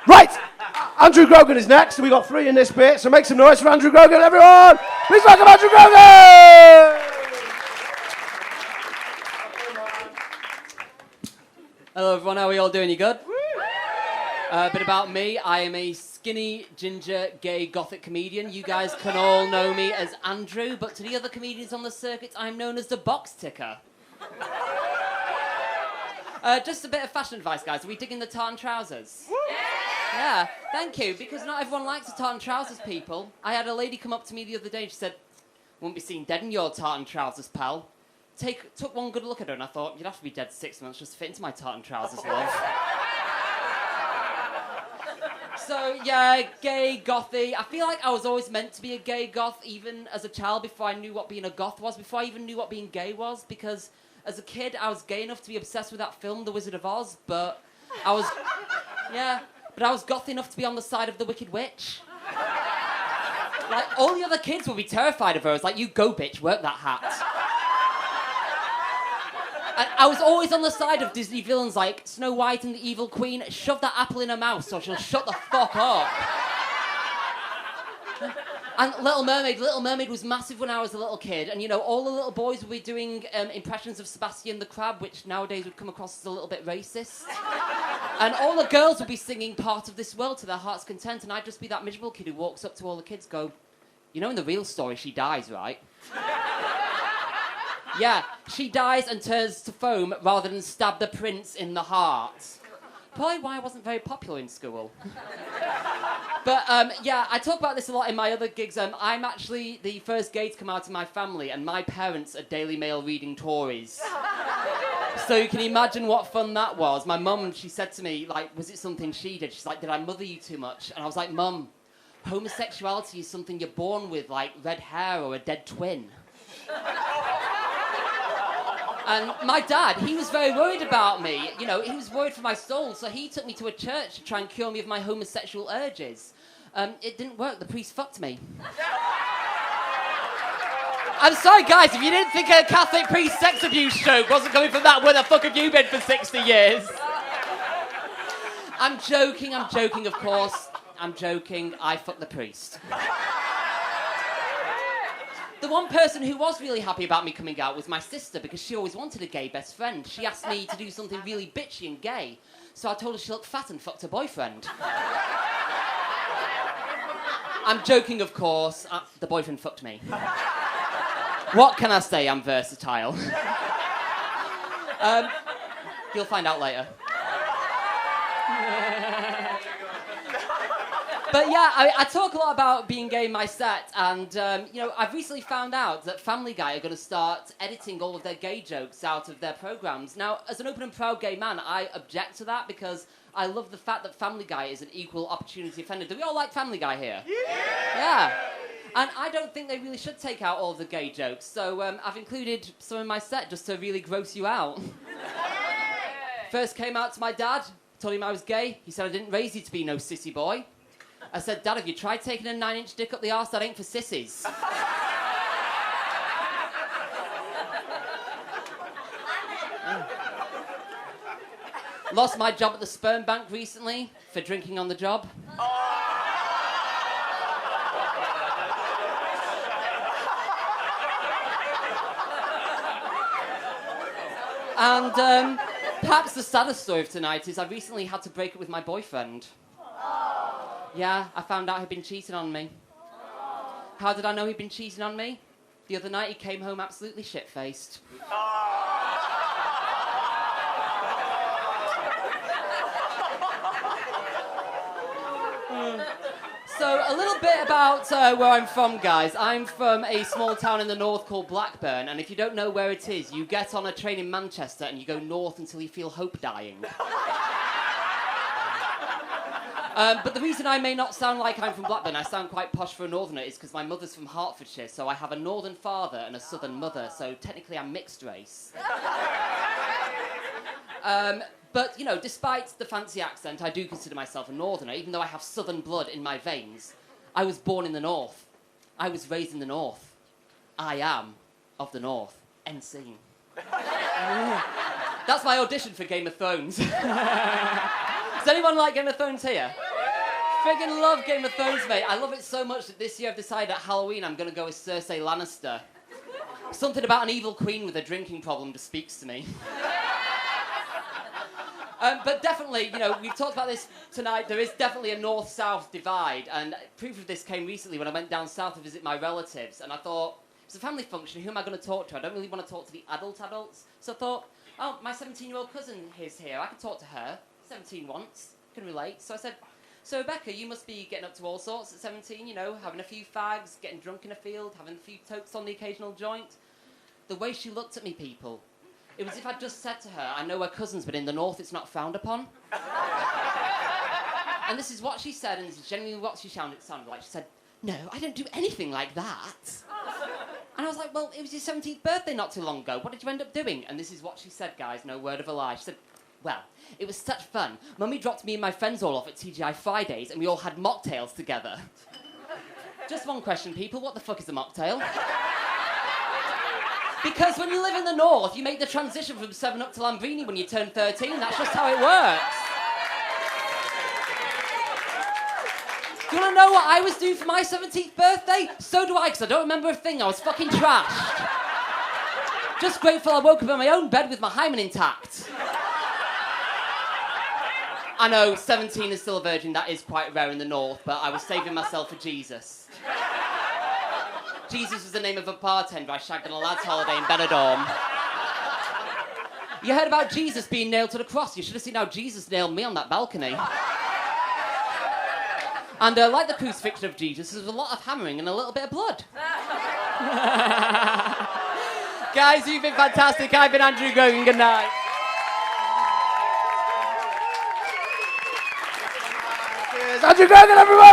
Right, Andrew Grogan is next. We got 3 in this bit, so make some noise for Andrew Grogan, everyone. Please welcome Andrew Grogan. Hello everyone, how are we all doing? You good? A bit about me. I am a skinny, ginger, gay, gothic comedian. You guys can all know me as Andrew, but to the other comedians on the circuit, I'm known as the box ticker. Just a bit of fashion advice, guys. Are we digging the tartan trousers? Yeah, thank you, because not everyone likes the tartan trousers, people. I had a lady come up to me the other day and she said, "Won't be seen dead in your tartan trousers, pal." Took one good look at her and I thought, you'd have to be dead 6 months just to fit into my tartan trousers, love. So, yeah, gay, gothy. I feel like I was always meant to be a gay goth, even as a child, before I knew what being a goth was, before I even knew what being gay was, because as a kid, I was gay enough to be obsessed with that film, The Wizard of Oz, but I was goth enough to be on the side of the Wicked Witch. Like, all the other kids would be terrified of her. I was like, you go, bitch, work that hat. And I was always on the side of Disney villains like Snow White and the Evil Queen. Shove that apple in her mouth so she'll shut the fuck up. And Little Mermaid was massive when I was a little kid. And, you know, all the little boys would be doing impressions of Sebastian the Crab, which nowadays would come across as a little bit racist. And all the girls would be singing Part of This World to their heart's content, and I'd just be that miserable kid who walks up to all the kids go, "You know in the real story she dies, right?" Yeah, she dies and turns to foam rather than stab the prince in the heart. Probably why I wasn't very popular in school. But, yeah, I talk about this a lot in my other gigs. I'm actually the first gay to come out of my family, and my parents are Daily Mail reading Tories. So you can imagine what fun that was. My mum, she said to me, like, was it something she did? She's like, did I mother you too much? And I was like, Mum, homosexuality is something you're born with, like red hair or a dead twin. And my dad, he was very worried about me. You know, he was worried for my soul, so he took me to a church to try and cure me of my homosexual urges. It didn't work. The priest fucked me. I'm sorry, guys, if you didn't think a Catholic priest sex abuse joke wasn't coming from that, where the fuck have you been for 60 years? I'm joking, of course. I'm joking. I fucked the priest. The one person who was really happy about me coming out was my sister, because she always wanted a gay best friend. She asked me to do something really bitchy and gay, so I told her she looked fat and fucked her boyfriend. I'm joking, of course. The boyfriend fucked me. What can I say? I'm versatile. You'll find out later. But yeah, I talk a lot about being gay in my set, and you know, I've recently found out that Family Guy are going to start editing all of their gay jokes out of their programmes. Now, as an open and proud gay man, I object to that because I love the fact that Family Guy is an equal opportunity offender. Do we all like Family Guy here? Yeah. And I don't think they really should take out all of the gay jokes, so I've included some in my set just to really gross you out. First came out to my dad, told him I was gay. He said, I didn't raise you to be no sissy boy. I said, Dad, have you tried taking a 9-inch dick up the arse? That ain't for sissies. Lost my job at the sperm bank recently for drinking on the job. And perhaps the saddest story of tonight is I recently had to break up with my boyfriend. Yeah, I found out he'd been cheating on me. How did I know he'd been cheating on me? The other night he came home absolutely shit-faced. So, a little bit about where I'm from, guys. I'm from a small town in the north called Blackburn, and if you don't know where it is, you get on a train in Manchester and you go north until you feel hope dying. But the reason I may not sound like I'm from Blackburn, I sound quite posh for a northerner, is because my mother's from Hertfordshire, so I have a northern father and a southern mother, so technically I'm mixed race. But, you know, despite the fancy accent, I do consider myself a northerner, even though I have southern blood in my veins. I was born in the north. I was raised in the north. I am of the north. End scene. That's my audition for Game of Thrones. Does anyone like Game of Thrones here? Friggin' love Game of Thrones, mate. I love it so much that this year I've decided at Halloween I'm gonna go as Cersei Lannister. Something about an evil queen with a drinking problem just speaks to me. But definitely, you know, we've talked about this tonight. There is definitely a north-south divide, and proof of this came recently when I went down south to visit my relatives, and I thought, it's a family function, who am I going to talk to? I don't really want to talk to the adults. So I thought, oh, my 17-year-old cousin is here. I can talk to her. 17 once. Can relate. So I said, so Rebecca, you must be getting up to all sorts at 17, you know, having a few fags, getting drunk in a field, having a few totes on the occasional joint. The way she looked at me, people, it was as if I'd just said to her, I know her cousins, but in the north it's not frowned upon. And this is what she said, and this is genuinely what she sounded like. She said, no, I don't do anything like that. And I was like, well, it was your 17th birthday not too long ago. What did you end up doing? And this is what she said, guys, no word of a lie. She said, well, it was such fun. Mummy dropped me and my friends all off at TGI Fridays, and we all had mocktails together. Just one question, people. What the fuck is a mocktail? Because when you live in the north, you make the transition from 7-Up to Lambrini when you turn 13. That's just how it works. Do you want to know what I was doing for my 17th birthday? So do I, because I don't remember a thing. I was fucking trashed. Just grateful I woke up in my own bed with my hymen intact. I know, 17 is still a virgin. That is quite rare in the north, but I was saving myself for Jesus. Jesus was the name of a bartender I shagged on a lad's holiday in Benidorm. You heard about Jesus being nailed to the cross. You should have seen how Jesus nailed me on that balcony. And like the crucifixion of Jesus, there's a lot of hammering and a little bit of blood. Guys, you've been fantastic. I've been Andrew Grogan. Good night. Cheers. Andrew Grogan, everyone!